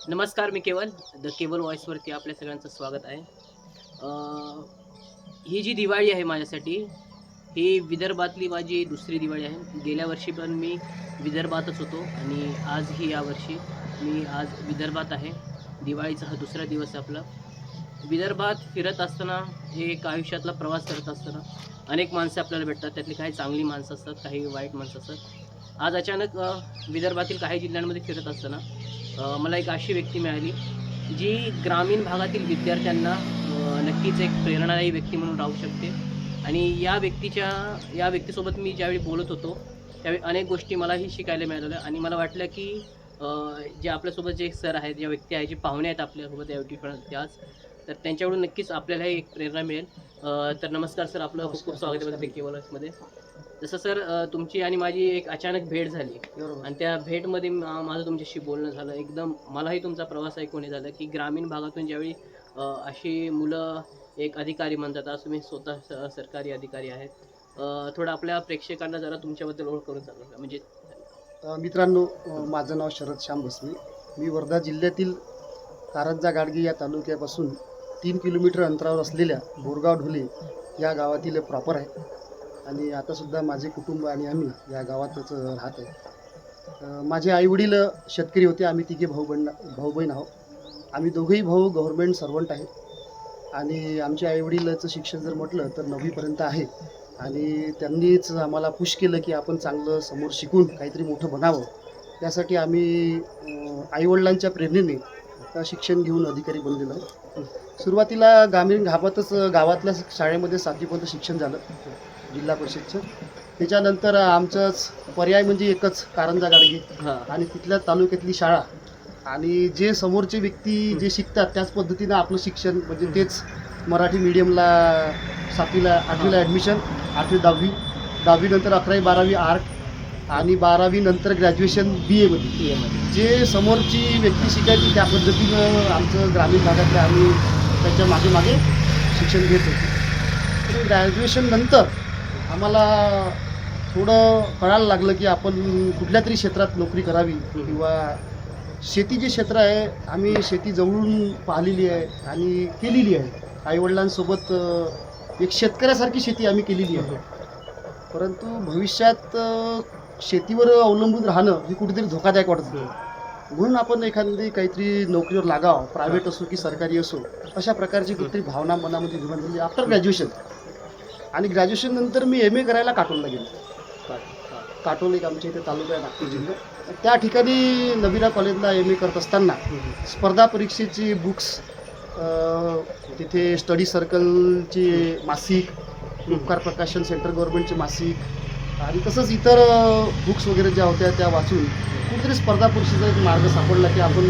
नमस्कार, मी केवल द केवल व्हॉइसवरती आपल्या सगळ्यांचं स्वागत आहे. अ, ही जी दिवाळी आहे माझ्यासाठी, ही विदर्भातली माझी दुसरी दिवाळी आहे. गेल्या वर्षी पण मी विदर्भातच होतो आणि आजही यावर्षी मी आज विदर्भात आहे. दिवाळीचा हा दुसरा दिवस आहे आपला. विदर्भात फिरत असताना, एक आयुष्यातला प्रवास करत असताना अनेक माणसं आपल्याला भेटतात. त्यातली काही चांगली माणसं असतात, काही वाईट माणसं असतात. आज अचानक विदर्भातील काही जिल्ह्यांमध्ये फिरत असताना मला एक अशी व्यक्ती मिळाली, जी ग्रामीण भागातील विद्यार्थ्यांना नक्कीच एक प्रेरणादायी व्यक्ती म्हणून राहू शकते. आणि या व्यक्तीसोबत मी ज्यावेळी बोलत होतो, त्यावेळी अनेक गोष्टी मलाही शिकायला मिळालेल्या आणि मला वाटलं की अ, जे आपल्यासोबत जे सर आहेत, ज्या व्यक्ती आहेत, जे पाहुणे आहेत आपल्यासोबत या ठिकाणी आज, तर त्यांच्याकडून नक्कीच आपल्यालाही एक प्रेरणा मिळेल. तर नमस्कार सर, आपलं खूप खूप नमस्कार, स्वागत आहे नमस्कार. मध्ये केवलमध्ये. जसं सर, तुमची आणि माझी एक अचानक भेट झाली बरोबर. आणि त्या भेटमध्ये माझं तुमच्याशी बोलणं झालं. एकदम मलाही तुमचा प्रवास ऐकून हे झालं, की ग्रामीण भागातून ज्यावेळी अशी मुलं एक अधिकारी बनतात, आज तुम्ही स्वतः सरकारी अधिकारी आहेत. थोडं आपल्या प्रेक्षकांना जरा तुमच्याबद्दल ओळख करून सांगा का? म्हणजे मित्रांनो, माझं नाव शरद श्याम भस्मे. मी वर्धा जिल्ह्यातील कारंजा गाडगी या तालुक्यापासून 3 किलोमीटर अंतरावर असलेल्या बोरगाव ढोले या गावातील प्रॉपर आहे. आणि आतासुद्धा माझे कुटुंब आणि आम्ही या गावातच राहत आहे. माझे आईवडील शेतकरी होते. आम्ही तिघे भाऊ बहीण आहोत. आम्ही दोघेही भाऊ गव्हर्नमेंट सर्वंट आहे. आणि आमच्या आईवडिलाचं शिक्षण जर म्हटलं तर 9वी आहे. आणि त्यांनीच आम्हाला पुश केलं की आपण चांगलं समोर शिकून काहीतरी मोठं बनावं. त्यासाठी आम्ही आईवडिलांच्या प्रेरणेने शिक्षण घेऊन अधिकारी बनलेलो आहे. सुरुवातीला ग्रामीण गावातच गावातल्या शाळेमध्ये 7वीपर्यंत शिक्षण झालं, जिल्हा परिषदचं. त्याच्यानंतर आमचंच पर्याय म्हणजे एकच कारंजा गाडगे हां. आणि तिथल्या तालुक्यातली शाळा. आणि जे समोरचे व्यक्ती जे शिकतात त्याच पद्धतीनं आपलं शिक्षण म्हणजे तेच मराठी मीडियमला 7वीला 8वीला ॲडमिशन, 8वी 10वी, 10वी नंतर 11वी 12वी आर्ट आणि 12वी नंतर ग्रॅज्युएशन BAमध्ये. एमध्ये. जे समोरची व्यक्ती शिकायची त्या पद्धतीनं आमचं ग्रामीण भागातले आम्ही त्याच्या मागे मागे शिक्षण घेत होतो. तर ग्रॅज्युएशन नंतर आम्हाला थोडं कळायला लागलं की आपण कुठल्या तरी क्षेत्रात नोकरी करावी किंवा शेती जे क्षेत्र आहे आम्ही शेती जवळून पाहिलेली आहे आणि केलेली आहे. आईवडिलांसोबत एक शेतकऱ्यासारखी शेती आम्ही केलेली आहे. परंतु भविष्यात शेतीवर अवलंबून राहणं हे कुठेतरी धोकादायक वाटतं. म्हणून आपण एखादी काहीतरी नोकरीवर लागावं, प्रायव्हेट असो की सरकारी असो, अशा प्रकारची कुठेतरी भावना मनामध्ये निर्माण झाली आफ्टर ग्रॅज्युएशन. आणि ग्रॅज्युएशन नंतर मी MA करायला काटोलला गेलो. काटोल एक आमच्या इथे तालुका आहे, नागपूर जिल्हा. त्या ठिकाणी नवीरा कॉलेजला MA करत असताना स्पर्धा परीक्षेची बुक्स, तिथे स्टडी सर्कलची मासिक, उपकार प्रकाशन सेंट्रल गव्हर्नमेंटचे मासिक आणि तसंच इतर बुक्स वगैरे ज्या होत्या त्या वाचून कुठेतरी स्पर्धा परीक्षेचा एक मार्ग सापडला की आपण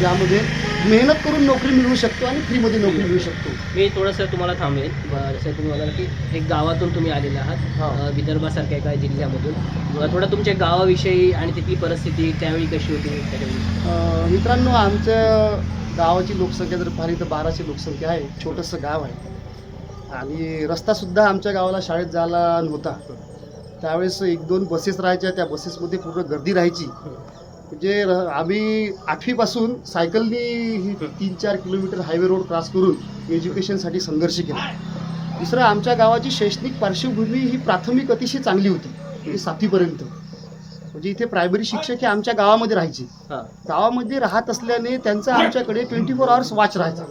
यामध्ये मेहनत करून नोकरी मिळवू शकतो आणि फ्रीमध्ये नोकरी मिळवू शकतो. मी थोडंसं तुम्हाला थांबवेल. जसं तुम्ही म्हणाला की एक गावातून तुम्ही आलेले आहात, हां. विदर्भासारख्या एका जिल्ह्यामधून. थोडं तुमच्या गावाविषयी आणि तिथली परिस्थिती त्यावेळी कशी होती त्याच्याविषयी. मित्रांनो, आमच्या गावाची लोकसंख्या जर पाहिली तर 1200 लोकसंख्या आहे. छोटंसं गाव आहे आणि रस्तासुद्धा आमच्या गावाला शाळेत जायला नव्हता. त्यावेळेस 1-2 बसेस राहायच्या. त्या बसेसमध्ये पूर्ण गर्दी राहायची. म्हणजे आम्ही 8वीपासून सायकलनी ही 3-4 किलोमीटर हायवे रोड क्रॉस करून एज्युकेशनसाठी संघर्ष केला. दुसरं, आमच्या गावाची शैक्षणिक पार्श्वभूमी ही प्राथमिक अतिशय चांगली होती, म्हणजे 7वीपर्यंत. म्हणजे इथे प्रायमरी शिक्षक हे आमच्या गावामध्ये राहायचे. हां. गावामध्ये राहत असल्याने त्यांचा आमच्याकडे 24 आवर्स वॉच राहायचा.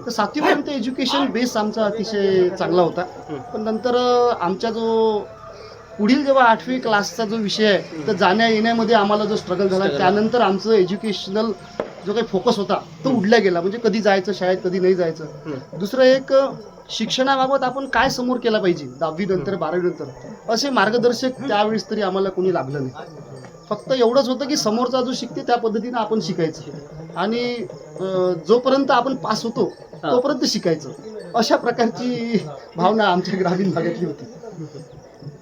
तर 7वीपर्यंत एज्युकेशन बेस आमचा अतिशय चांगला होता. पण नंतर आमचा जो पुढील जेव्हा 8वी क्लासचा जो विषय आहे तर जाण्या येण्यामध्ये आम्हाला जो स्ट्रगल झाला, त्यानंतर आमचं एज्युकेशनल जो काही फोकस होता तो उडला गेला. म्हणजे कधी जायचं शाळेत, कधी नाही जायचं. दुसरं एक, शिक्षणाबाबत आपण काय समोर केला पाहिजे 10वी नंतर 12वी नंतर असे मार्गदर्शक त्यावेळेस तरी आम्हाला कोणी लाभलं नाही. फक्त एवढंच होतं की समोरचा जो शिकते त्या पद्धतीनं आपण शिकायचं आणि जोपर्यंत आपण पास होतो तोपर्यंत शिकायचं. अशा प्रकारची भावना आमच्या ग्रामीण भागातली होती.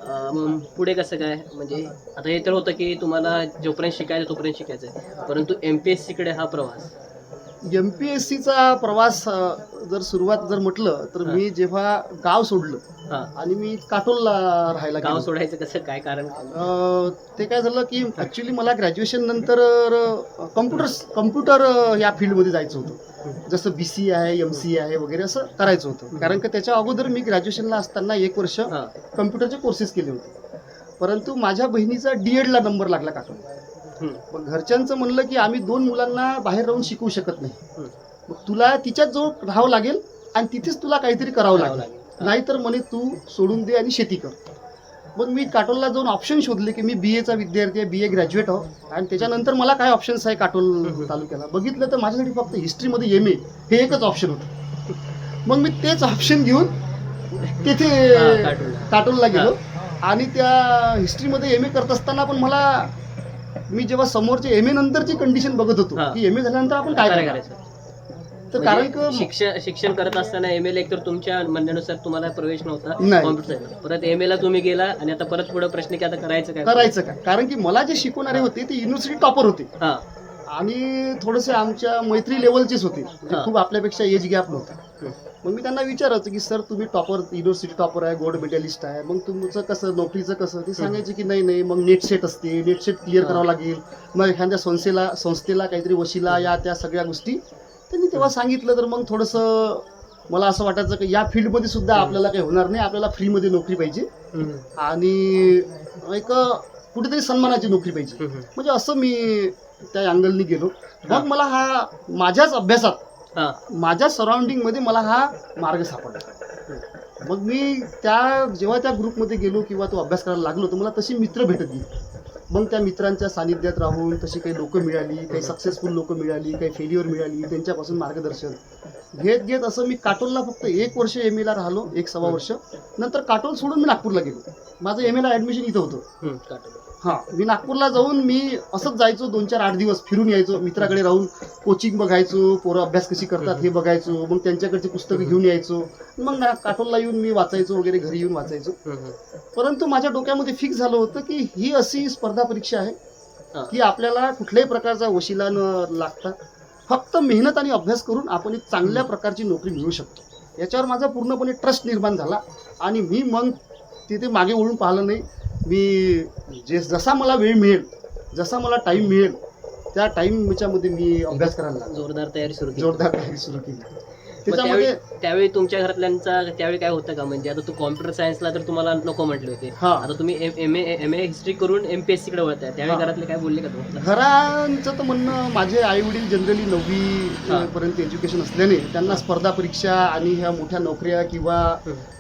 मग पुढे कसं काय? म्हणजे आता हे तर होतं की तुम्हाला जोपर्यंत शिकायचं तोपर्यंत शिकायचं आहे. परंतु MPSC कडे हा प्रवास. MPSCचा प्रवास जर सुरुवात जर म्हटलं तर मी जेव्हा गाव सोडलं हा. आणि मी काटोलला राहायला गाव गेलो. सोडायचं कसं काय कारण? ते काय झालं की ॲक्च्युली मला ग्रॅज्युएशन नंतर कम्प्युटर या फील्डमध्ये जायचं होतं. जसं BCA आहे, MCA आहे वगैरे असं करायचं होतं. कारण की त्याच्या अगोदर मी ग्रॅज्युएशनला असताना 1 वर्ष हा. कम्प्युटरचे कोर्सेस केले होते. परंतु माझ्या बहिणीचा D.Edला नंबर लागला काटोल. हम्म. मग घरच्यांचं म्हणलं की आम्ही 2 मुलांना बाहेर राहून शिकवू शकत नाही. हम्म. मग तुला तिच्याच जवळ राहावं लागेल आणि तिथेच तुला काहीतरी करावं करावं लागेल. लागेल. नाहीतर म्हणे तू सोडून दे आणि शेती कर. मग मी काटोलला जाऊन ऑप्शन शोधले की मी BAचा विद्यार्थी आहे, BA ग्रॅज्युएट आहो आणि त्याच्यानंतर मला काय ऑप्शन्स आहे काटोल तालुक्याला. बघितलं तर माझ्यासाठी फक्त हिस्ट्रीमध्ये MA हे एकच ऑप्शन होतं. मग मी तेच ऑप्शन घेऊन तिथे काटोलला. काटोलला गेलो आणि त्या हिस्ट्रीमध्ये MA करत असताना पण मला मी जेव्हा समोरचे MA नंतरची कंडिशन बघत होतो हा. की MA झाल्यानंतर आपण काय काय करायचं. करायचं? तर म्हणजे कारण शिक्षण करत असताना MA एक तर तुमच्या म्हणण्यानुसार तुम्हाला प्रवेश नव्हता नाही. कॉम्प्युटर, परत MA ला तुम्ही गेला आणि आता परत पुढे प्रश्न की आता करायचं काय? करायचं काय, कारण की मला जे शिकवणारे होते ते युनिव्हर्सिटी टॉपर होते हा. आणि थोडेसे आमच्या मैत्री लेवलचेच होते. म्हणजे हा. खूप आपल्यापेक्षा एज गॅप नव्हता. मग मी त्यांना विचारायचं की सर तुम्ही टॉपर, युनिव्हर्सिटी टॉपर आहे, गोल्ड मेडलिस्ट आहे, मग तुमचं कसं नोकरीचं कसं. ते सांगायचे की नाही मग नेट सेट असते, नेट सेट क्लिअर करावं लागेल, मग एखाद्या संस्थेला काहीतरी वशिला या त्या सगळ्या गोष्टी त्यांनी तेव्हा सांगितलं. तर मग थोडंसं मला असं वाटायचं की या फील्डमध्ये सुद्धा आपल्याला काही होणार नाही, आपल्याला फ्रीमध्ये नोकरी पाहिजे आणि एक कुठेतरी सन्मानाची नोकरी पाहिजे. म्हणजे असं मी त्या अँगलनी गेलो. मग मला हा माझ्याच अभ्यासात, हा. माझ्या सराउंडिंगमध्ये मला हा मार्ग सापडला. मग मी जेव्हा त्या ग्रुपमध्ये गेलो किंवा तो अभ्यास करायला लागलो तर मला तशी मित्र भेटत गेली. मग त्या मित्रांच्या सानिध्यात राहून तशी काही लोकं मिळाली, काही सक्सेसफुल लोकं मिळाली, काही फेल्युअर मिळाली, त्यांच्यापासून मार्गदर्शन घेत असं मी काटोलला फक्त 1 वर्ष MAला राहिलो, 1-1.25 वर्ष. नंतर काटोल सोडून मी नागपूरला गेलो. माझं MAला ॲडमिशन इथं होतं. काटोल. हां, मी नागपूरला जाऊन मी असंच जायचो 2-4-8 दिवस फिरून यायचो. मित्राकडे राहून कोचिंग बघायचो, पोरं अभ्यास कशी करतात हे बघायचो. मग त्यांच्याकडची पुस्तकं घेऊन यायचो. मग काटोलला येऊन मी वाचायचो वगैरे, घरी येऊन वाचायचो. परंतु माझ्या डोक्यामध्ये फिक्स झालं होतं की ही अशी स्पर्धा परीक्षा आहे की आपल्याला कुठल्याही प्रकारचा वशिला न लागता फक्त मेहनत आणि अभ्यास करून आपण एक चांगल्या प्रकारची नोकरी मिळवू शकतो. याच्यावर माझा पूर्णपणे ट्रस्ट निर्माण झाला आणि मी मग तिथे मागे वळून पाहिलं नाही. मी जसा मला वेळ मिळेल, जसा मला टाईम मिळेल त्या टाईमच्यामध्ये मी अभ्यास करायला लागलो. जोरदार तयारी सुरू केली. जोरदार तयारी सुरू केली. मग त्याच्यामध्ये त्यावेळी तुमच्या घरातल्यांचा त्यावेळी काय होतं का, म्हणजे आता तू कॉम्प्युटर सायन्सला तर तुम्हाला नको म्हटले होते, हा. आता तुम्ही MA हिस्ट्री करून MPSC कडे वळताय, त्यावेळी हा. घरातले काय बोलले का तुम्हाला? घरांचं तर म्हणणं, माझे आई वडील जनरली 9वी पर्यंत एज्युकेशन असल्याने त्यांना स्पर्धा परीक्षा आणि ह्या मोठ्या नोकऱ्या किंवा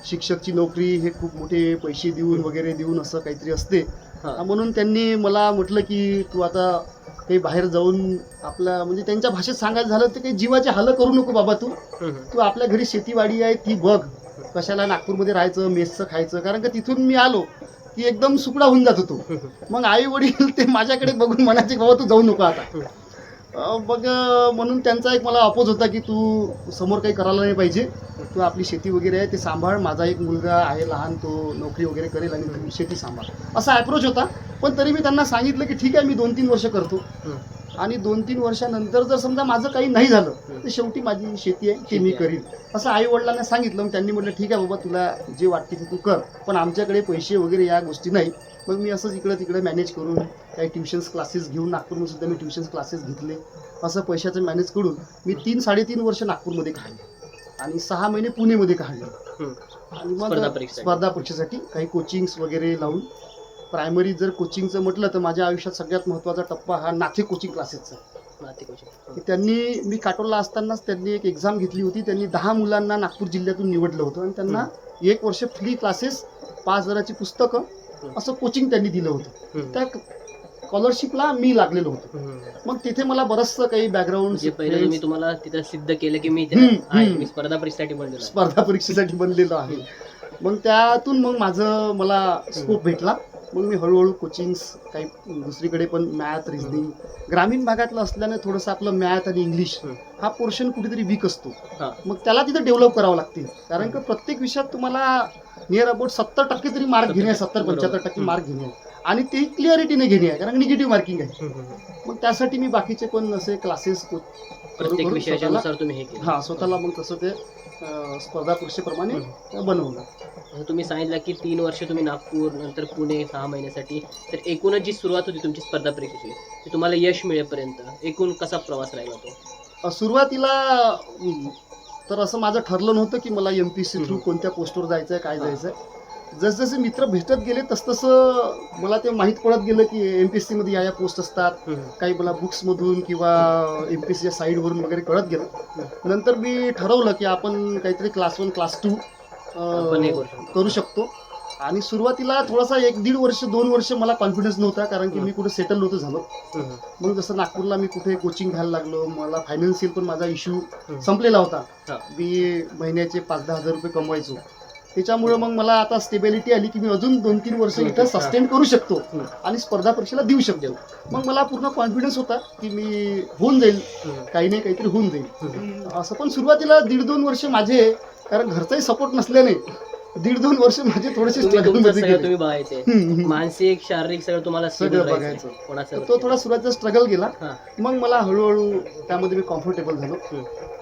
शिक्षकची नोकरी हे खूप मोठे पैसे देऊन वगैरे देऊन असं काहीतरी असते. म्हणून त्यांनी मला म्हटलं की तू आता काही बाहेर जाऊन आपला, म्हणजे त्यांच्या भाषेत सांगायचं झालं तर काही जीवाचे हाल करू नको बाबा, तू आपल्या घरी शेतीवाडी आहे ती बघ, कशाला नागपूरमध्ये राहायचं, मेसचं खायचं. कारण का तिथून मी आलो की एकदम सुकडा होऊन जात होतो. मग आई वडील ते माझ्याकडे बघून म्हणायचे बाबा तू जाऊ नको आता. मग म्हणून त्यांचा एक मला अपोज होता की तू समोर काही करायला नाही पाहिजे, तू आपली शेती वगैरे आहे ते सांभाळ, माझा एक मुलगा आहे लहान, तो नोकरी वगैरे करेल आणि तू शेती सांभाळ, असा अप्रोच होता. पण तरी मी त्यांना सांगितलं की ठीक आहे मी 2-3 वर्ष करतो आणि 2-3 वर्षानंतर जर समजा माझं काही नाही झालं तर शेवटी माझी शेती आहे ते मी करीन, असं आई वडिलांना सांगितलं. मग त्यांनी म्हटलं ठीक आहे बाबा तुला जे वाटते ते तू कर, पण आमच्याकडे पैसे वगैरे या गोष्टी नाही. मग मी असंच इकडं तिकडे मॅनेज करून काही ट्युशन्स क्लासेस घेऊन, नागपूरमध्ये सुद्धा मी ट्युशन्स क्लासेस घेतले. असं पैशाचं मॅनेज करून मी 3-3.5 वर्ष नागपूरमध्ये काढले आणि 6 महिने पुणेमध्ये काढले. आणि मग स्पर्धा परीक्षेसाठी काही कोचिंग्स वगैरे लावून, प्रायमरी जर कोचिंगचं म्हटलं तर माझ्या आयुष्यात सगळ्यात महत्त्वाचा टप्पा हा नाथे कोचिंग क्लासेसचा. मी काटोलला असतानाच त्यांनी एक एक्झाम घेतली होती. त्यांनी 10 मुलांना नागपूर जिल्ह्यातून निवडलं होतं आणि त्यांना 1 वर्ष फ्री क्लासेस, 5,000ची पुस्तकं, असं कोचिंग त्यांनी दिलं होतं. त्या स्कॉलरशिपला मी लागलेलो होतो. मग तिथे मला बरंचसं काही बॅकग्राऊंड, मी तुम्हाला तिथं सिद्ध केलं की मी स्पर्धा परीक्षेसाठी बनलेलो आहे. मग त्यातून मग मला स्कोप भेटला. मग मी हळूहळू कोचिंग्स, काही दुसरीकडे पण मॅथ, रिझनिंग, ग्रामीण भागातलं असल्याने थोडंसं आपलं मॅथ आणि इंग्लिश हा पोर्शन कुठेतरी वीक असतो. मग त्याला तिथे डेव्हलप करावं लागते. कारण की प्रत्येक विषयात तुम्हाला नियर अबाउट 70% तरी मार्क घेणे, 70-75% मार्क घेणे. आणि ती क्लिअरिटीने घेणे आहे, कारण निगेटिव्ह मार्किंग आहे. मग त्यासाठी मी बाकीचे पण असे क्लासेस प्रत्येक विषयाच्या नुसार तुम्ही हे केलं. हा स्वतःला मग तसं ते स्पर्धा परीक्षेप्रमाणे बनवलं. जसं तुम्ही सांगितलं की 3 वर्ष तुम्ही नागपूर नंतर पुणे 6 महिन्यासाठी, तर एकूणच जी सुरुवात होती तुमची स्पर्धा परीक्षेची ती तुम्हाला यश मिळेपर्यंत एकूण कसा प्रवास राहिला तो? सुरुवातीला तर असं माझं ठरलं नव्हतं की मला MPSC थ्रू कोणत्या पोस्टवर जायचं आहे, काय जायचं आहे. जसजसे मित्र भेटत गेले तसतसं मला ते माहीत पडत गेलं की MPSC मध्ये या पोस्ट असतात. काही मला बुक्समधून किंवा MPSCच्या साईडवरून वगैरे कळत गेलं. नंतर मी ठरवलं की आपण काहीतरी क्लास 1 क्लास 2 आपण हे करू शकतो. करू शकतो. आणि सुरुवातीला थोडासा 1-1.5 वर्ष 2 वर्ष मला कॉन्फिडन्स नव्हता, कारण की मी कुठे सेटल नव्हतं झालो. मग जसं नागपूरला मी कुठे कोचिंग घ्यायला लागलो, मला फायनान्शियल पण माझा इश्यू संपलेला होता. मी महिन्याचे 5-10 हजार रुपये कमवायचो. त्याच्यामुळे मग मला आता स्टेबिलिटी आली की मी अजून 2-3 वर्ष इथं सस्टेन करू शकतो आणि स्पर्धा परीक्षेला देऊ शकतो. मग मला पूर्ण कॉन्फिडन्स होता की मी होऊन जाईल, काही नाही काहीतरी होऊन जाईल असं. पण सुरुवातीला 1.5-2 वर्ष माझे, कारण घरचाही सपोर्ट नसल्याने 1.5-2 वर्ष माझे थोडेसे स्ट्रगल मध्ये गेले. तुम्ही बघायचे मानसिक शारीरिक सगळं तुम्हाला सगळं बघायचं. तो थोडा सुरुवातीचा स्ट्रगल गेला. मग मला हळूहळू त्यामध्ये मी कम्फर्टेबल झालो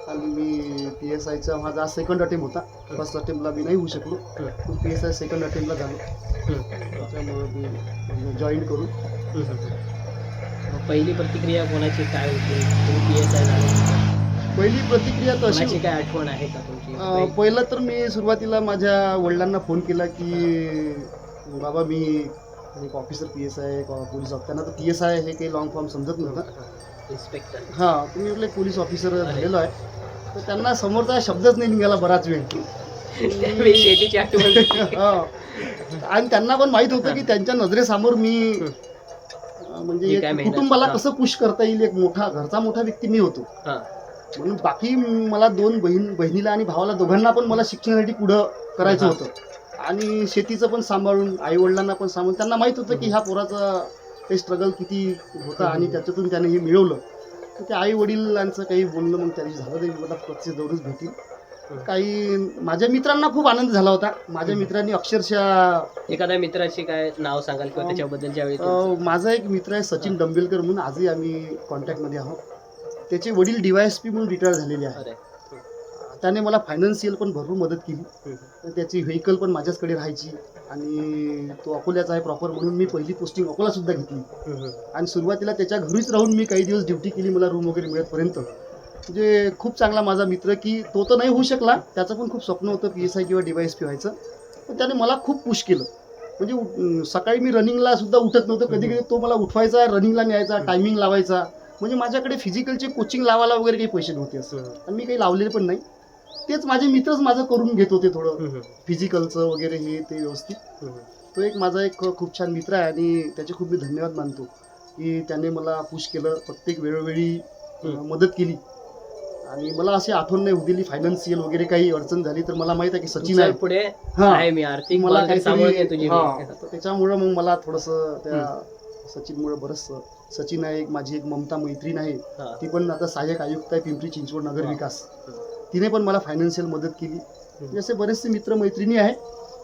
आणि मी PSIचा माझा सेकंड अटेम्प्ट होता. फर्स्ट अटेम्प्टला मी नाही होऊ शकलो, पण PSI सेकंड अटेम्प्टला झालो. त्याच्यामुळे मी जॉईन करून. पहिली प्रतिक्रिया कोणाची काय होती? तुम्ही PSI झाले, पहिली प्रतिक्रिया तर अशी, काय आठवण आहे का तुमची? पहिलं तर मी सुरुवातीला माझ्या वडिलांना फोन केला की बाबा मी एक ऑफिसर PSI पोलीस ऑफिसर, त्यांना तर PSI हे काही लॉंग फॉर्म समजत नव्हतं. इन्स्पेक्टर. हां, तुम्ही म्हटलं पोलीस ऑफिसर झालेलो आहे. तर त्यांना समोरचा शब्दच नाही निघाला बराच वेळ. शेतीची आठवण. आणि त्यांना पण माहित होतं की त्यांच्या नजरेसमोर मी म्हणजे कुटुंबाला कसं पुश करता येईल, एक मोठा घरचा मोठा व्यक्ती मी होतो. म्हणून बाकी मला 2 बहिणीला आणि भावाला दोघांना पण मला शिक्षणासाठी पुढं करायचं होतं आणि शेतीचं पण सांभाळून, आई वडिलांना पण सांभाळून. त्यांना माहित होतं की ह्या पोराचा काही स्ट्रगल किती होता आणि त्याच्यातून त्याने हे मिळवलं. तर ते आई वडिलांचं काही बोलणं मग त्या दिवशी झालं नाही. मला पक्षी जवळच भेटली. काही माझ्या मित्रांना खूप आनंद झाला होता. माझ्या मित्रांनी अक्षरशः, एखाद्या मित्राची काय नाव सांगाल किंवा त्याच्याबद्दल ज्यावेळी? माझा एक मित्र आहे सचिन डंबेलकर म्हणून, आजही आम्ही कॉन्टॅक्टमध्ये आहोत. त्याचे वडील DYSP म्हणून रिटायर झालेले आहे. त्याने मला फायनान्शियल पण भरपूर मदत केली. त्याची व्हेकल पण माझ्याचकडे राहायची आणि तो अकोल्याचा आहे प्रॉपर, म्हणून मी पहिली पोस्टिंग अकोला सुद्धा घेतली. आणि सुरुवातीला त्याच्या घरीच राहून मी काही दिवस ड्युटी केली, मला रूम वगैरे मिळतपर्यंत. म्हणजे खूप चांगला माझा मित्र, की तो तर नाही होऊ शकला, त्याचं पण खूप स्वप्न होतं PSI किंवा DYSP व्हायचं. पण त्याने मला खूप पुश केलं. म्हणजे सकाळी मी रनिंगला सुद्धा उठत नव्हतं, कधी कधी तो मला उठवायचा, रनिंगला न्यायचा, टायमिंग लावायचा. म्हणजे माझ्याकडे फिजिकलचे कोचिंग लावायला वगैरे काही पैसे नव्हते असं, आणि मी काही लावलेले पण नाही. तेच माझे मित्रच माझं करून घेत होते थोडं फिजिकलचं वगैरे हे ते व्यवस्थित. तो एक माझा एक खूप छान मित्र आहे आणि त्याचे खूप मी धन्यवाद मानतो की त्याने मला पुश केलं, प्रत्येक वेळोवेळी मदत केली. आणि मला अशी आठवण नाही उदिली फायनान्शियल वगैरे काही अडचण झाली तर मला माहित आहे की सचिन आहे पुढे, मी आर्थिक मला काहीतरी. त्याच्यामुळं मग मला थोडंसं त्या सचिनमुळे बरंचसं. सचिन आहे, माझी एक ममता मैत्रीण आहे, ती पण आता सहाय्यक आयुक्त आहे पिंपरी चिंचवड नगर विकास. तिने पण मला फायनान्शियल मदत केली. असे बरेचसे मित्र मैत्रिणी आहे,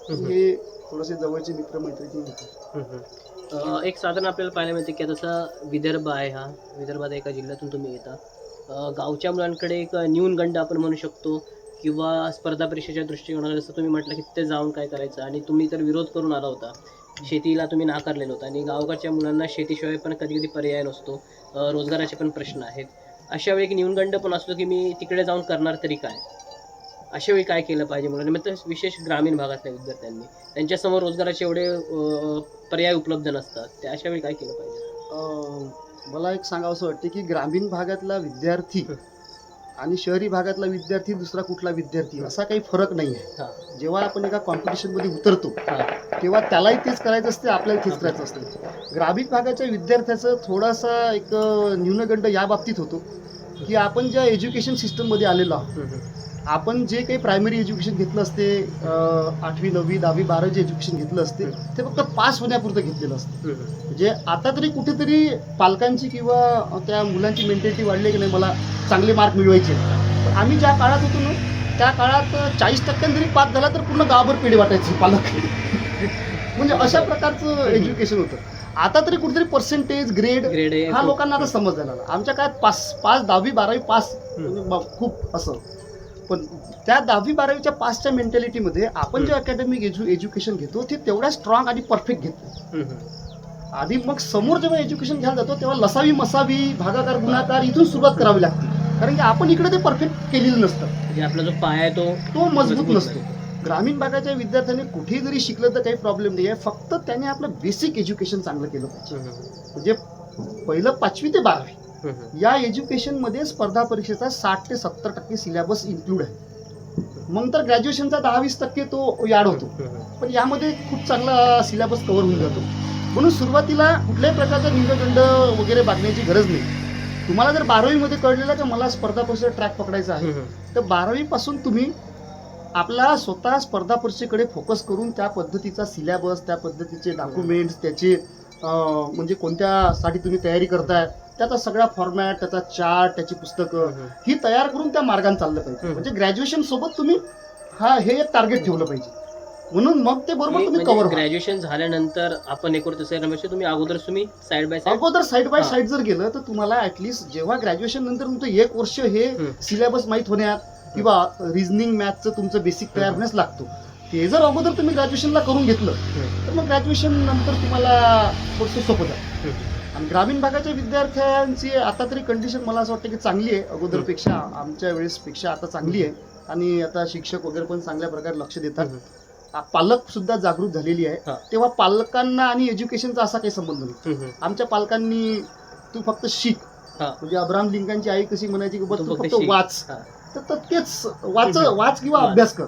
हे थोडेसे जवळचे मित्र मैत्रिणी होते. एक साधारण आपल्याला पाहायला मिळते की जसं विदर्भ आहे, हा विदर्भात एका जिल्ह्यातून तुम्ही येता. गावच्या मुलांकडे एक न्यूनगंड आपण म्हणू शकतो किंवा स्पर्धा परीक्षेच्या दृष्टिकोनाने जसं तुम्ही म्हटलं की तिथे जाऊन काय करायचं, आणि तुम्ही तर विरोध करून आला होता, शेतीला तुम्ही नाकारलेलं होतं. आणि गावकडच्या मुलांना शेतीशिवाय पण कधी कधी पर्याय नसतो, रोजगाराचे पण प्रश्न आहेत. अशा वेळी एक न्यूनगंड पण असतो की मी तिकडे जाऊन करणार तरी काय. अशा वेळी काय केलं पाहिजे मुलांनी, म्हणजे विशेष ग्रामीण भागातल्या विद्यार्थ्यांनी, त्यांच्यासमोर रोजगाराचे एवढे पर्याय उपलब्ध नसतात, ते अशा वेळी काय केलं पाहिजे? मला एक सांगावं वाटते की ग्रामीण भागातला विद्यार्थी आणि शहरी भागातला विद्यार्थी दुसरा कुठला विद्यार्थी असा काही फरक नाही आहे. जेव्हा आपण एका कॉम्पिटिशनमध्ये उतरतो तेव्हा त्यालाही तेच करायचं असते, आपल्याला तेच करायचं असते. ग्रामीण भागाच्या विद्यार्थ्याचं थोडासा एक न्यूनगंड या बाबतीत होतो की आपण ज्या एज्युकेशन सिस्टममध्ये आलेलो आहोत, आपण जे काही प्रायमरी एज्युकेशन घेतलं असते, 8वी 9वी 10वी 12वी जे एज्युकेशन घेतलं असते ते फक्त पास होण्यापुरतं घेतलेलं असतं. म्हणजे आता तरी कुठेतरी पालकांची किंवा त्या मुलांची मेंटॅलिटी वाढली की नाही मला चांगले मार्क मिळवायचे. आम्ही ज्या काळात होतो ना त्या काळात 40% जरी पास झाला तर पूर्ण गावभर पेढे वाटायचे पालक. म्हणजे अशा प्रकारचं एज्युकेशन होतं. आता तरी कुठेतरी पर्सेंटेज ग्रेड ग्रेड हा लोकांना आता समजला. आमच्या काळात पास 10वी-12वी पास खूप असं. पण त्या 10वी-12वीच्या पासच्या मेंटॅलिटीमध्ये आपण जे अकॅडमिक एज्युकेशन घेतो ते तेवढ्या स्ट्रॉंग आणि परफेक्ट घेतो. आधी मग समोर जेव्हा एज्युकेशन घ्यायला जातो तेव्हा लसावी मसावी भागाकार गुणाकार इथून सुरुवात करावी लागते. कारण की आपण इकडे ते परफेक्ट केलेलं नसतं. म्हणजे आपला जो पाय आहे तो मजबूत नसतो. ग्रामीण भागाच्या विद्यार्थ्यांनी कुठेही जरी शिकलं तर काही प्रॉब्लेम नाही आहे. फक्त त्याने आपलं बेसिक एज्युकेशन चांगलं केलं पाहिजे. म्हणजे पहिलं 5वी ते 12वी या एज्युकेशनमध्ये स्पर्धा परीक्षेचा 60 ते 70% सिलेबस इन्क्लूड आहे. मग तर ग्रॅज्युएशनचा 10-20% तो याड होतो. पण यामध्ये खूप चांगला सिलेबस कव्हर होऊन जातो. म्हणून सुरुवातीला कुठल्याही प्रकारचा न्यूनगंड वगैरे बांधण्याची गरज नाही. तुम्हाला जर 12वीमध्ये कळलेलं की मला स्पर्धा परीक्षेचा ट्रॅक पकडायचा आहे तर 12वीपासून तुम्ही आपला स्वतः स्पर्धा परीक्षेकडे फोकस करून त्या पद्धतीचा सिलेबस, त्या पद्धतीचे डॉक्युमेंट्स, त्याचे म्हणजे कोणत्यासाठी तुम्ही तयारी करताय त्याचा सगळा फॉर्मॅट, त्याचा चार्ट, त्याची पुस्तकं ही तयार करून त्या मार्गाने चाललं पाहिजे. म्हणजे ग्रॅज्युएशन सोबत तुम्ही हे एक टार्गेट ठेवलं पाहिजे. म्हणून मग ते बरोबर तुम्ही कव्हर. ग्रॅज्युएशन झाल्यानंतर आपण एक करतो सर रमेश, तुम्ही साईड बाय साईड जर गेलं तर तुम्हाला ऍटलिस्ट जेव्हा ग्रॅज्युएशन नंतर तुमचं 1 वर्ष हे सिलेबस माहीत होण्यात किंवा रिझनिंग मॅथचं तुमचं बेसिक तयार होण्यास लागतो. ते जर अगोदर तुम्ही ग्रॅज्युएशनला करून घेतलं तर मग ग्रॅज्युएशन नंतर तुम्हाला थोडंसं सोपं जातं. आणि ग्रामीण भागाच्या विद्यार्थ्यांची आता तरी कंडिशन मला असं वाटतं की चांगली आहे. अगोदरपेक्षा आमच्या वेळेसपेक्षा आता चांगली आहे. आणि आता शिक्षक वगैरे पण चांगल्या प्रकारे लक्ष देतात. पालक सुद्धा जागृत झालेली आहे. तेव्हा पालकांना आणि एज्युकेशनचा असा काही संबंध नाही. आमच्या पालकांनी तू फक्त शिक, म्हणजे अब्राहम लिंकनची आई कशी म्हणायची की तू फक्त वाच, तर तेच वाच किंवा अभ्यास कर.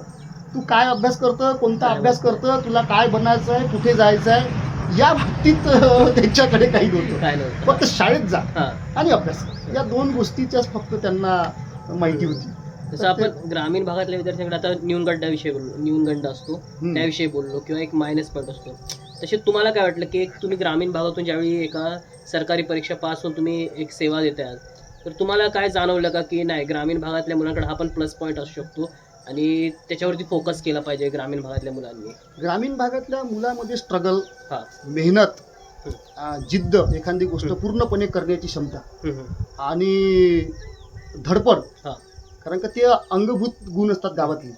तू काय अभ्यास करतं, कोणता अभ्यास करतं, तुला काय बनायचं आहे, कुठे जायचं आहे, या बाबतीत त्यांच्याकडे काही नव्हतं. फक्त शाळेत जा आणि अभ्यास कर, या 2 गोष्टीच्याच फक्त त्यांना माहिती होती. जसं आपण ग्रामीण भागातल्या विद्यार्थ्यांकडे आता न्यूनगंडाविषयी बोललो, न्यूनगंड असतो त्याविषयी बोललो किंवा एक मायनस पॉईंट असतो. तसे तुम्हाला काय वाटलं की तुम्ही ग्रामीण भागातून ज्यावेळी एका सरकारी परीक्षा पास होऊन तुम्ही एक सेवा देत आहात, तर तुम्हाला काय जाणवलं का की नाही ग्रामीण भागातल्या मुलांकडे हा पण प्लस पॉईंट असू शकतो आणि त्याच्यावरती फोकस केला पाहिजे ग्रामीण भागातल्या मुलांनी? ग्रामीण भागातल्या मुलामध्ये स्ट्रगल, मेहनत, जिद्द, एखादी गोष्ट पूर्णपणे करण्याची क्षमता आणि धडपड, कारण का ते अंगभूत गुण असतात गावातली.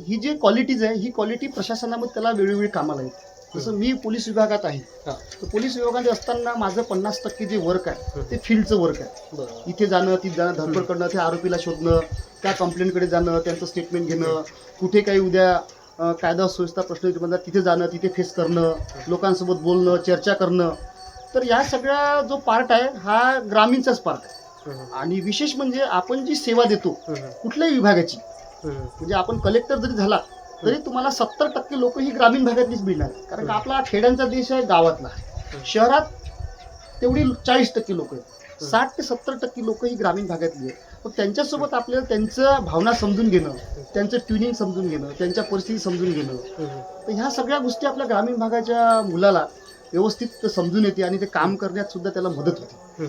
ही जी क्वालिटीज आहे ही क्वालिटी प्रशासनामध्ये त्याला वेळोवेळी कामाला येते. जसं मी पोलीस विभागात आहे तर पोलीस विभागात असताना माझं 50% जे वर्क आहे ते फील्डचं वर्क आहे. इथे जाणं, तिथे जाणं, धडपड करणं, त्या आरोपीला शोधणं, त्या कंप्लेंटकडे जाणं, त्यांचं स्टेटमेंट घेणं, कुठे काही उद्या कायदा सुव्यवस्था प्रश्न निर्माण तिथे जाणं, तिथे फेस करणं, लोकांसोबत बोलणं, चर्चा करणं. तर या सगळ्या जो पार्ट आहे हा ग्रामीणचाच पार्ट आहे. आणि विशेष म्हणजे आपण जी सेवा देतो कुठल्याही विभागाची, म्हणजे आपण कलेक्टर जरी झाला तरी तुम्हाला 70% लोक ही ग्रामीण भागातलीच मिळणार. कारण का आपला खेड्यांचा देश आहे, गावातला आहे. शहरात तेवढी 40% लोक आहेत, 60 ते 70% लोक ही ग्रामीण भागातली आहे. पण त्यांच्यासोबत आपल्याला त्यांचं भावना समजून घेणं, त्यांचं ट्युनिंग समजून घेणं, त्यांच्या परिस्थिती समजून घेणं, तर ह्या सगळ्या गोष्टी आपल्या ग्रामीण भागाच्या मुलाला व्यवस्थित समजून येते आणि ते काम करण्यात सुद्धा त्याला मदत होते.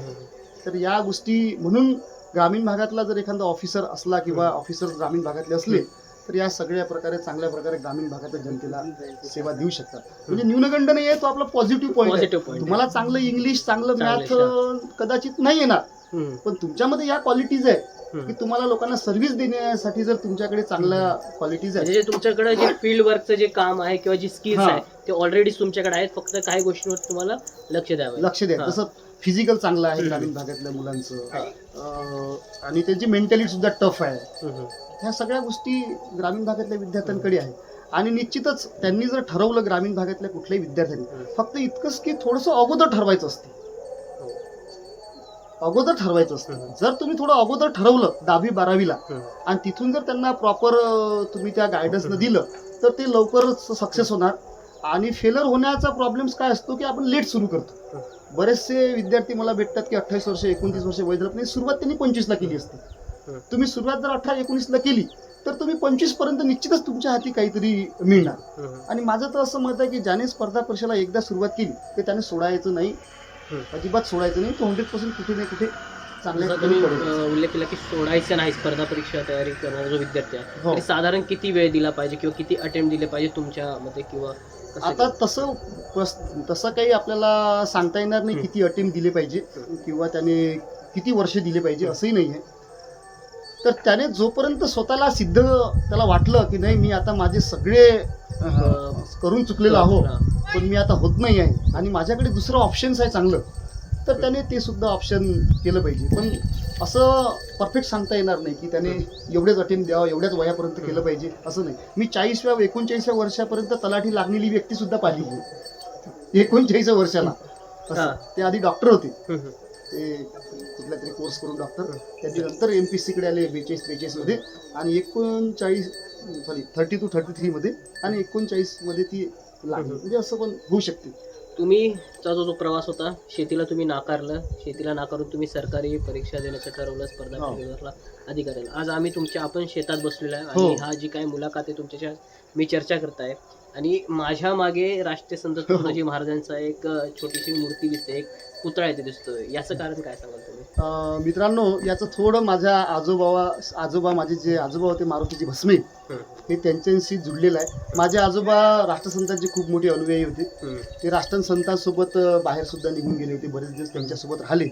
तर या गोष्टी म्हणून ग्रामीण भागातला जर एखादा ऑफिसर असला किंवा ऑफिसर ग्रामीण भागातले असले तर या सगळ्या प्रकारे चांगल्या प्रकारे ग्रामीण भागातल्या जनतेला सेवा देऊ शकतात. म्हणजे न्यूनगंड नाही आहे, तो आपला पॉझिटिव्ह पॉईंट आहे. तुम्हाला चांगलं इंग्लिश, चांगलं मॅथ कदाचित नाही येणार, पण तुमच्यामध्ये या क्वालिटीज आहे की तुम्हाला लोकांना सर्व्हिस देण्यासाठी जर तुमच्याकडे चांगल्या क्वालिटीज आहे, म्हणजे तुमच्याकडे जे फील्ड वर्कचं जे काम आहे किंवा जी स्किल्स आहे ते ऑलरेडी तुमच्याकडे आहेत, फक्त काही गोष्टींवर तुम्हाला लक्ष द्या. जसं फिजिकल चांगलं आहे ग्रामीण भागातल्या मुलांचं आणि त्यांची मेंटॅलिटी सुद्धा टफ आहे. ह्या सगळ्या गोष्टी ग्रामीण भागातल्या विद्यार्थ्यांकडे आहे. आणि निश्चितच त्यांनी जर ठरवलं ग्रामीण भागातल्या कुठल्याही विद्यार्थ्यांनी फक्त इतकंच की थोडंसं अगोदर ठरवायचं असतं. जर तुम्ही थोडं अगोदर ठरवलं 10वी-12वीला आणि तिथून जर त्यांना प्रॉपर तुम्ही त्या गायडन्सनं दिलं तर ते लवकरच सक्सेस होणार. आणि फेलर होण्याचा प्रॉब्लेम्स काय असतो की आपण लेट सुरू करतो. बरेचसे विद्यार्थी मला भेटतात की 28 वर्ष 29 वर्ष वय झालं, सुरुवात त्यांनी 25ला केली असते. तुम्ही सुरुवात जर 18-19ला केली तर तुम्ही 25 पर्यंत निश्चितच तुमच्या हाती काहीतरी मिळणार. आणि माझं तर असं मत आहे की ज्याने स्पर्धा परीक्षेला एकदा सुरुवात केली तर त्याने सोडायचं नाही, अजिबात सोडायचं नाही. तो 100% कुठे ना कुठे चांगल्या उल्लेख केला की सोडायचं नाही. स्पर्धा परीक्षा तयारी करणारा जो विद्यार्थी आहे साधारण किती वेळ दिला पाहिजे किंवा किती अटेम्प्ट दिले पाहिजे तुमच्या मते, किंवा कसं आता केलं? तसं काही आपल्याला सांगता येणार नाही किती अटेम्प्ट दिले पाहिजे किंवा त्याने किती वर्ष दिले पाहिजे असंही नाही आहे. तर त्याने जोपर्यंत स्वतःला सिद्ध त्याला वाटलं की नाही मी आता माझे सगळे करून चुकलेलो आहो, हा. पण मी आता होत नाही आहे आणि माझ्याकडे दुसरं ऑप्शन्स आहे चांगलं, तर त्याने ते सुद्धा ऑप्शन केलं पाहिजे. पण असं परफेक्ट सांगता येणार नाही की त्याने एवढेच अटेम्प्ट द्यावं, एवढ्याच वयापर्यंत केलं पाहिजे असं नाही. मी 40व्या 39व्या वर्षापर्यंत तलाठी लागलेली व्यक्ती सुद्धा पाहिली 39 वर्षाला. हा. ते आधी डॉक्टर होते, हम्म. ते कुठला तरी कोर्स करून डॉक्टर, त्यांनी नंतर MPSC कडे आले 42-43 मध्ये आणि 32 to 33 मध्ये आणि 39 मध्ये ती लागली. म्हणजे असं पण होऊ शकते. तुम्हीचा जो प्रवास होता, शेतीला तुम्ही नाकारलं, शेतीला नाकारून तुम्ही सरकारी परीक्षा देण्याचं ठरवलं, स्पर्धा हो. परीक्षेला अधिकाऱ्याला. आज आम्ही आपण शेतात बसलेलो आहे हो. आणि हा जी काही मुलाखत आहे तुमच्याशी मी चर्चा करताय आणि माझ्या मागे राष्ट्रीय संत तुकडोजी महाराजांचा एक छोटीशी मूर्ती दिसते, एक पुतळा इथे दिसतोय. याचं कारण काय सांगाल तुम्ही? मित्रांनो, याचं थोडं माझ्या आजोबा माझे जे आजोबा होते मारुतीजी भस्मे, हे त्यांच्याशी जुडलेलं आहे. माझे आजोबा राष्ट्रसंतांचे खूप मोठे अनुयायी होते. ते राष्ट्रसंतांसोबत बाहेर सुद्धा निघून गेले होते, बरेच दिवस त्यांच्यासोबत राहिले.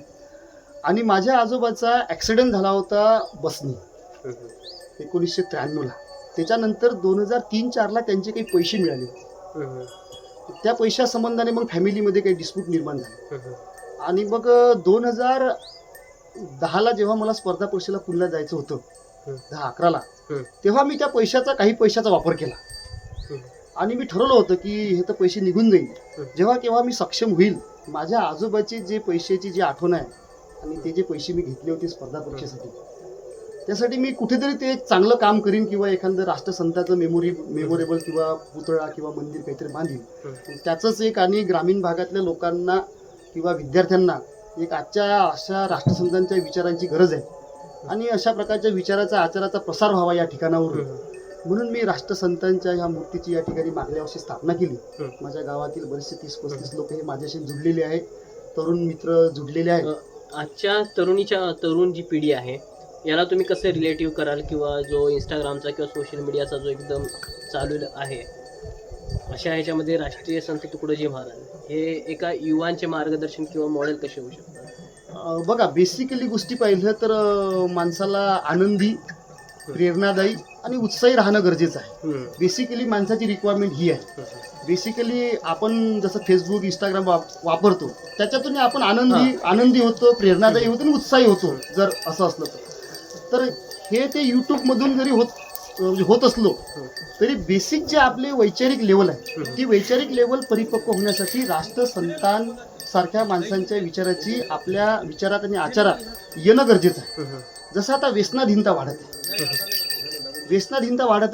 आणि माझ्या आजोबाचा ॲक्सिडेंट झाला होता बसने 1993ला. त्याच्यानंतर 2003-04ला त्यांचे काही पैसे मिळाले. त्या पैशासंबंधाने मग फॅमिलीमध्ये काही डिस्प्यूट निर्माण झाले आणि मग 2010ला जेव्हा मला स्पर्धा परीक्षेला पुण्याला जायचं होतं 10-11ला, तेव्हा मी त्या काही पैशाचा वापर केला आणि मी ठरवलं होतं की हे तर पैसे निघून जाईल. जेव्हा मी सक्षम होईल, माझ्या आजोबाची जे पैशाची जी आठवण आहे आणि ते जे पैसे मी घेतले होते स्पर्धा परीक्षेसाठी, त्यासाठी मी कुठेतरी ते एक चांगलं काम करीन किंवा एखादं राष्ट्रसंताचं मेमोरेबल किंवा पुतळा किंवा मंदिर काहीतरी बांधीन. त्याचंच एक आणि ग्रामीण भागातल्या लोकांना किंवा विद्यार्थ्यांना एक आजच्या अशा राष्ट्रसंतांच्या विचारांची गरज आहे आणि अशा प्रकारच्या विचाराचा आचाराचा प्रसार व्हावा या ठिकाणावरून, म्हणून मी राष्ट्रसंतांच्या ह्या मूर्तीची या ठिकाणी मागल्या वर्षी स्थापना केली. माझ्या गावातील बरेचसे 30-35 लोक हे माझ्याशी जुडलेले आहेत, तरुण मित्र जुडलेले आहेत. आजच्या तरुण जी पिढी आहे याला तुम्ही कसं रिलेटिव्ह कराल, किंवा जो इंस्टाग्रामचा किंवा सोशल मीडियाचा जो एकदम चालू आहे, अशा ह्याच्यामध्ये राष्ट्रीय संत तुकडोजी महाराज हे एका युवांचे मार्गदर्शन किंवा मॉडेल कसे होऊ शकतात? बघा, बेसिकली गोष्टी पाहिलं तर माणसाला आनंदी, प्रेरणादायी आणि उत्साही राहणं गरजेचं आहे. बेसिकली माणसाची रिक्वायरमेंट ही आहे. बेसिकली आपण जसं फेसबुक, इंस्टाग्राम वापरतो, त्याच्यातून आपण आनंदी होतो, प्रेरणादायी होतो आणि उत्साही होतो. जर असं असलं तर हे ते यूट्यूबमधून जरी होत असलो तरी बेसिक जे आपले वैचारिक लेवल आहे, ती वैचारिक लेवल परिपक्व होण्यासाठी राष्ट्रसंतांसारख्या माणसांच्या विचाराची आपल्या विचारात आणि आचारात येणं गरजेचं आहे. जसं आता व्यसनाधीनता वाढत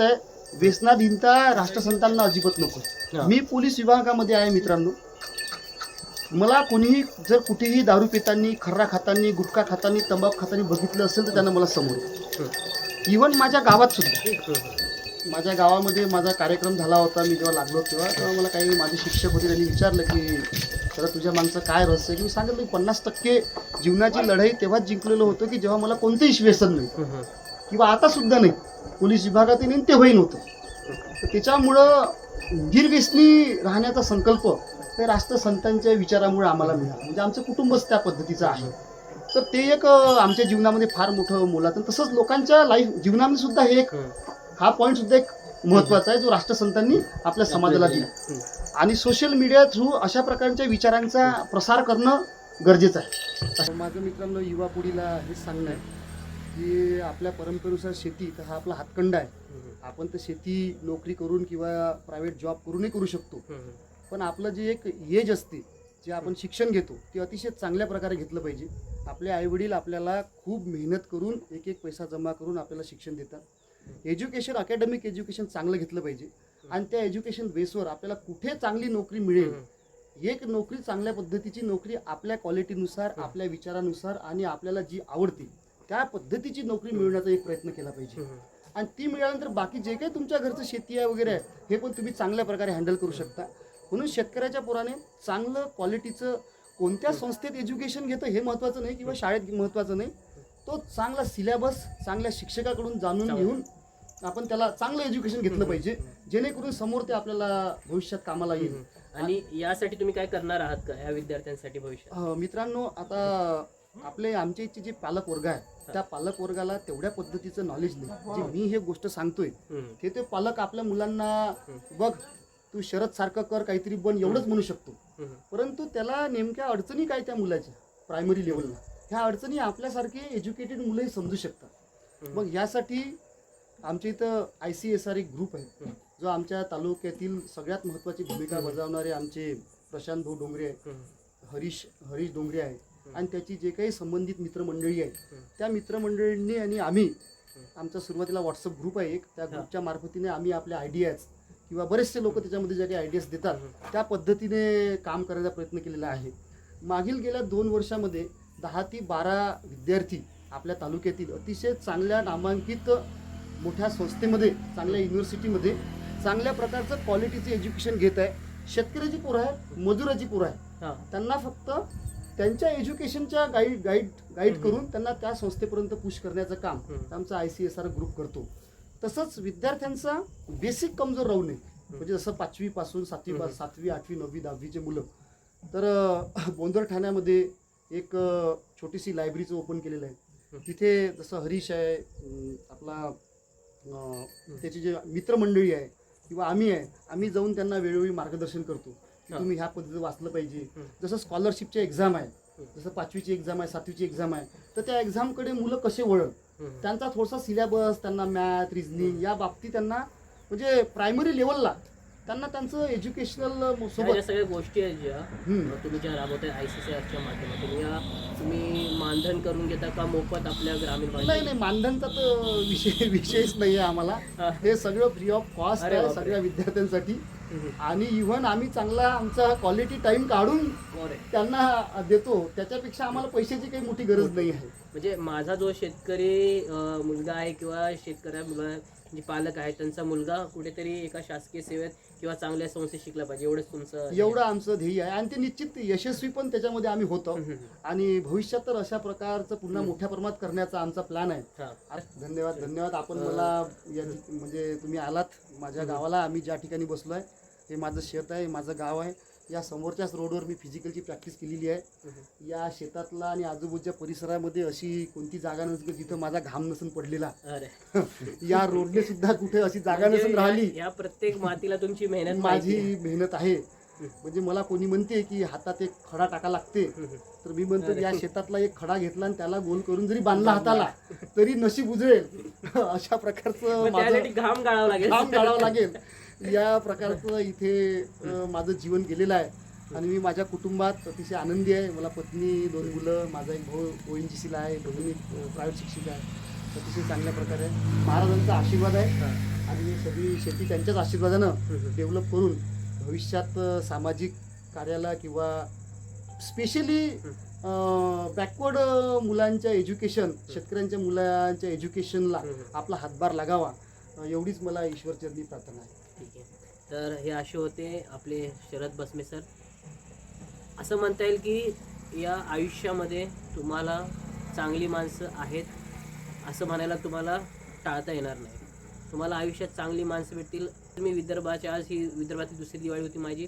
आहे, व्यसनाधीनता राष्ट्रसंतांना अजिबात नको. मी पोलीस विभागामध्ये आहे मित्रांनो. मला कोणीही जर कुठेही दारू पितानी, खर्रा खातानी, गुटखा खातानी, तंबाखू खातानी बघितलं असेल तर त्यांना मला समोर. इव्हन माझ्या गावात सुद्धा, माझ्या गावामध्ये माझा कार्यक्रम झाला होता, मी जेव्हा लागलो तेव्हा मला काही माझे शिक्षक होते, त्यांनी विचारलं की तर तुझ्या मागचं काय रहस्य आहे. मी सांगितलं की 50% जीवनाची लढाई तेव्हाच जिंकलेलो होतो की जेव्हा मला कोणतेही व्यसन नाही किंवा आता सुद्धा नाही, पोलीस विभागात येईन तेव्हाही नव्हतं. तर त्याच्यामुळं निर्व्यसनी राहण्याचा संकल्प हे राष्ट्रसंतांच्या विचारामुळे आम्हाला मिळाला. म्हणजे आमचं कुटुंबच त्या पद्धतीचं आहे. तर ते एक आमच्या जीवनामध्ये फार मोठं मोलाचं. तसंच लोकांच्या जीवनामध्ये सुद्धा हे एक हा पॉईंट सुद्धा एक महत्त्वाचा आहे जो राष्ट्रसंतांनी आपल्या समाजाला दिला. आणि सोशल मीडिया थ्रू अशा प्रकारच्या विचारांचा प्रसार करणं गरजेचं आहे. माझं मित्रांनो युवा पिढीला हेच सांगणं आहे की आपल्या परंपरेनुसार शेती तर हा आपला हातखंडा आहे. आपण तर शेती नोकरी करून किंवा प्रायव्हेट जॉब करूनही करू शकतो, पण आपलं जे एक एज असते, जे आपण शिक्षण घेतो ते अतिशय चांगल्या प्रकारे घेतलं पाहिजे. आपले आईवडील आपल्याला खूप मेहनत करून एक पैसा जमा करून आपल्याला शिक्षण देतात. एज्युकेशन, अकॅडमिक एज्युकेशन चांगलं घेतलं पाहिजे आणि त्या एज्युकेशन बेसवर आपल्याला कुठे चांगली नोकरी मिळेल, एक नोकरी चांगल्या पद्धतीची नोकरी आपल्या क्वालिटीनुसार, आपल्या विचारानुसार आणि आपल्याला जी आवडते त्या पद्धतीची नोकरी मिळवण्याचा एक प्रयत्न केला पाहिजे. आणि ती मिळाल्यानंतर बाकी जे काही तुमच्या घरचं शेती आहे वगैरे आहे हे पण तुम्ही चांगल्या प्रकारे हँडल करू शकता. म्हणून शेतकऱ्याच्या पोराने चांगलं क्वालिटीचं कोणत्या संस्थेत एज्युकेशन घेतं हे महत्त्वाचं नाही किंवा शाळेत महत्त्वाचं नाही, तो चांगला सिलेबस चांगल्या शिक्षकाकडून जाणून घेऊन आपण त्याला चांगलं एज्युकेशन घेतलं पाहिजे. जेणेकरून समोर ते आपल्याला भविष्यात कामाला येईल. आणि यासाठी तुम्ही काय करणार आहात का या विद्यार्थ्यांसाठी भविष्यात? मित्रांनो, आता आमच्या इथचे जे पालक वर्ग आहे त्या पालक वर्गाला तेवढ्या पद्धतीचं नॉलेज नाही. जे मी हे गोष्ट सांगतोय ते पालक आपल्या मुलांना बघ तू शरद सारखं कर, काहीतरी बन, एवढंच म्हणू शकतो. परंतु त्याला नेमक्या अडचणी काय त्या मुलाच्या प्रायमरी लेवलला, ह्या अडचणी आपल्यासारखे एज्युकेटेड मुलंही समजू शकतात. मग यासाठी आमच्या इथं ICSR एक ग्रुप आहे जो आमच्या तालुक्यातील सगळ्यात महत्त्वाची भूमिका बजावणारे आमचे प्रशांत भाऊ डोंगरे आहे, हरीश डोंगरे आहे, आणि त्याची जे काही संबंधित मित्रमंडळी आहे त्या मित्रमंडळींनी आणि आम्ही आमचा सुरुवातीला व्हॉट्सअप ग्रुप आहे एक, त्या ग्रुपच्या मार्फतीने आम्ही आपल्या आयडियाज किंवा बरेचसे लोक त्याच्यामध्ये ज्या काही आयडियाज देतात त्या पद्धतीने काम करायचा प्रयत्न केलेला आहे. मागील गेल्या 2 वर्षामध्ये 10 ते 12 विद्यार्थी आपल्या तालुक्यातील अतिशय चांगल्या नामांकित मोठ्या संस्थेमध्ये, चांगल्या युनिव्हर्सिटीमध्ये चांगल्या प्रकारचं क्वालिटीचं एज्युकेशन घेत आहे. शेतकऱ्याची पोरं आहे, मजुराची पोरं आहे, त्यांना फक्त त्यांच्या एज्युकेशनच्या गाईड करून त्यांना त्या संस्थेपर्यंत पुश करण्याचं काम आमचा ICSR ग्रुप करतो. तसंच विद्यार्थ्यांचा बेसिक कमजोर राहू नये, म्हणजे जसं 5वी पासून 7वी 8वी 9वी 10वीचे मुलं, तर बोंदर ठाण्यामध्ये एक छोटीशी लायब्ररीचं ओपन केलेलं आहे. तिथे जसं हरीश आहे आपला, त्याची जे मित्रमंडळी आहे किंवा आम्ही जाऊन त्यांना वेळोवेळी मार्गदर्शन करतो की तुम्ही ह्या पद्धतीचं वाचलं पाहिजे. जसं स्कॉलरशिपच्या एक्झाम आहे, जसं 5वीची एक्झाम आहे, 7वीची एक्झाम आहे, तर त्या एक्झामकडे मुलं कसे वळण, त्यांचा थोडासा सिलेबस, त्यांना मॅथ, रिझनिंग या बाबतीत त्यांना म्हणजे प्रायमरी लेवलला त्यांना त्यांचं एज्युकेशनल सोबत सगळ्या गोष्टी आहेत ज्या तुम्ही ज्या राबवताय ICSRच्या माध्यमातून, या तुम्ही मानधन करून घेता का मोफत आपल्या ग्रामीण भागात? नाही, मानधनचा तर विषयच नाही आहे आम्हाला. हे सगळं फ्री ऑफ कॉस्ट आहे सगळ्या विद्यार्थ्यांसाठी. आणि इव्हन आम्ही चांगला आमचा क्वालिटी टाइम काढून त्यांना देतो, त्याच्यापेक्षा आम्हाला पैशाची काही मोठी गरज नाही आहे. म्हणजे माझा जो शेतकरी मुलगा आहे किंवा शेतकऱ्या मुला जे पालक आहेत त्यांचा मुलगा कुठेतरी एका शासकीय सेवेत किंवा चांगल्या संस्थेत शिकला पाहिजे, एवढं आमचं ध्येय आहे. आणि ते निश्चित यशस्वी पण त्याच्यामध्ये आम्ही होतो. आणि भविष्यात तर अशा प्रकारचं पुन्हा मोठ्या प्रमाणात करण्याचा आमचा प्लॅन आहे. धन्यवाद. आपण मला म्हणजे तुम्ही आलात माझ्या गावाला. आम्ही ज्या ठिकाणी बसलो आहे हे माझं शेत आहे, माझं गाव आहे. या समोरच्याच रोडवर मी फिजिकलची प्रॅक्टिस केलेली आहे. या शेतातला आणि आजूबाजूच्या परिसरामध्ये अशी कोणती जागा नसते जिथं माझा घाम नसून पडलेला. या रोडने सुद्धा कुठे अशी जागा नसून राहिली. या प्रत्येक मातीला तुमची मेहनत, माझी मेहनत आहे. म्हणजे मला कोणी म्हणते की हातात एक खडा टाका लागते, तर मी म्हणतो या शेतातला एक खडा घेतला आणि त्याला गोल करून जरी बांधला हाताला तरी नशीब उजळेल. अशा प्रकारचं माझं घाम गाळावं लागेल. या प्रकारचं इथे माझं जीवन गेलेलं आहे. आणि मी माझ्या कुटुंबात अतिशय आनंदी आहे. मला पत्नी, 2 मुलं, माझा एक भाऊ ONGCला आहे, दोन्ही प्रायव्हेट शिक्षक आहे. अतिशय चांगल्या प्रकारे महाराजांचा आशीर्वाद आहे आणि सगळी शेती त्यांच्याच आशीर्वादानं डेव्हलप करून भविष्यात सामाजिक कार्याला किंवा स्पेशली बॅकवर्ड मुलांच्या एज्युकेशन, शेतकऱ्यांच्या मुलांच्या एज्युकेशनला आपला हातभार लागावा, एवढीच मला ईश्वरचरणी प्रार्थना आहे. ठीक आहे. तर हे असे होते आपले शरद बसमे सर. असं म्हणता येईल की या आयुष्यामध्ये तुम्हाला चांगली माणसं आहेत असं म्हणायला तुम्हाला टाळता येणार नाही. तुम्हाला आयुष्यात चांगली माणसं भेटतील. मी विदर्भाच्या, आज ही विदर्भातली दुसरी दिवाळी होती माझी.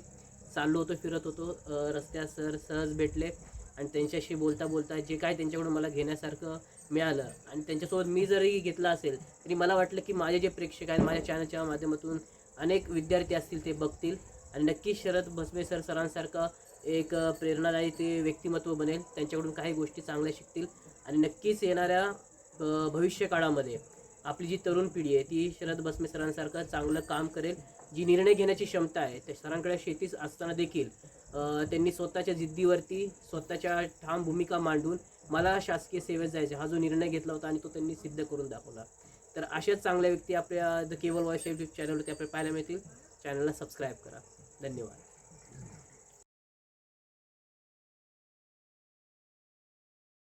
चाललो होतो, फिरत होतो, रस्त्यात सर सहज भेटले आणि त्यांच्याशी बोलता बोलता जे काय त्यांच्याकडून मला घेण्यासारखं मिळालं आणि त्यांच्यासोबत मी जरी घेतलं असेल तरी मला वाटलं की माझे जे प्रेक्षक आहेत माझ्या चॅनलच्या माध्यमातून अनेक विद्यार्थी असतील ते बघतील आणि नक्कीच शरद बसमे सरांसारखं एक प्रेरणादायी ते व्यक्तिमत्व बनेल. त्यांच्याकडून काही गोष्टी चांगल्या शिकतील आणि नक्कीच येणाऱ्या भविष्य काळामध्ये आपली जी तरुण पिढी आहे ती शरद बसमे सरांसारखं चांगलं काम करेल. जी निर्णय घेण्याची क्षमता आहे त्या सरांकडे शेतीच असताना देखील त्यांनी स्वतःच्या जिद्दीवरती स्वतःच्या ठाम भूमिका मांडून मला शासकीय सेवेत जायचा हा जो निर्णय घेतला होता आणि तो त्यांनी सिद्ध करून दाखवला. तर अशाच चांगल्या व्यक्ती आपल्या द केबल वॉइस यूट्यूब चॅनलवरती आपल्याला पाहायला मिळतील. चॅनलला सबस्क्राईब करा. धन्यवाद.